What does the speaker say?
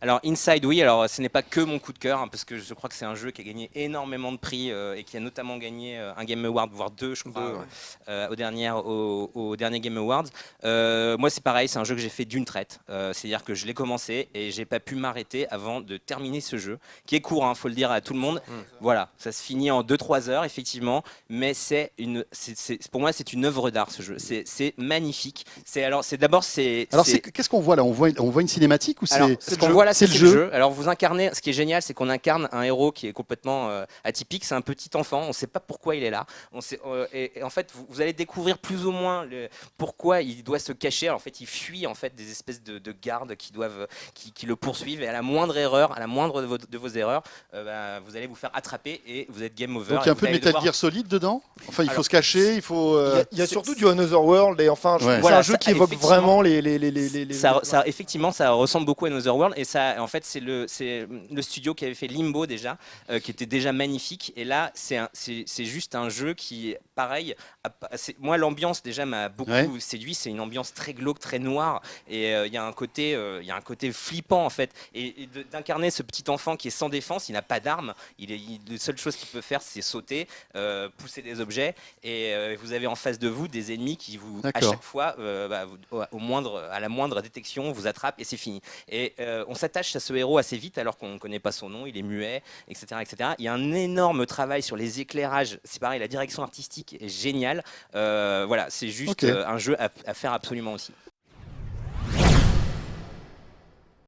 Alors Inside, oui, alors ce n'est pas que mon coup de cœur, hein, parce que je crois que c'est un jeu qui a gagné énormément de prix et qui a notamment gagné un Game Award, voire deux, je crois, Deux, ouais. au dernier Game Awards. Moi, c'est pareil, c'est un jeu que j'ai fait d'une traite. C'est-à-dire que je l'ai commencé et j'ai pas pu m'arrêter avant de terminer ce jeu, qui est court, hein, faut le dire à tout le monde. Hmm. Voilà, ça se finit en 2-3 heures, effectivement, mais pour moi, c'est une œuvre d'art, ce jeu. C'est magnifique. C'est d'abord, Alors, qu'est-ce qu'on voit là? On voit une cinématique ou alors, c'est ce qu'on voit là, c'est le c'est le jeu? jeu. Alors, vous incarnez, ce qui est génial, c'est qu'on incarne un héros qui est complètement atypique. C'est un petit enfant. On ne sait pas pourquoi il est là. Et en fait, vous allez découvrir plus ou moins pourquoi il doit se cacher. Alors, en fait, il fuit en fait des espèces de gardes qui le poursuivent. Et à la moindre erreur, à la moindre de vos erreurs, vous allez vous faire attraper et vous êtes game over. Donc, il y Et a un vous peu de allez Metal devoir- Gear Solid dedans? Enfin, il faut Alors, se cacher, il faut. Il y a c'est- surtout du Another World et enfin, Ouais. c'est Voilà, un jeu ça, qui évoque effectivement. vraiment les. Effectivement, ça ressemble beaucoup à Another World. Et ça, en fait, c'est le studio qui avait fait Limbo déjà, qui était déjà magnifique. Et là, c'est juste un jeu qui, pareil, moi, l'ambiance déjà m'a Ouais. beaucoup séduit. C'est une ambiance très glauque, très noire. Et il y a un côté flippant, en fait. Et d'incarner ce petit enfant qui est sans défense, il n'a pas d'arme. La seule chose qu'il peut faire, c'est sauter, pousser des objets. Et vous avez en face de vous des ennemis qui à D'accord. chaque fois, à la moindre détection, vous attrape et c'est fini. Et on s'attache à ce héros assez vite alors qu'on ne connaît pas son nom, il est muet, etc., etc. Il y a un énorme travail sur les éclairages. C'est pareil, la direction artistique est géniale. Voilà, c'est juste Ok. un jeu à faire absolument aussi.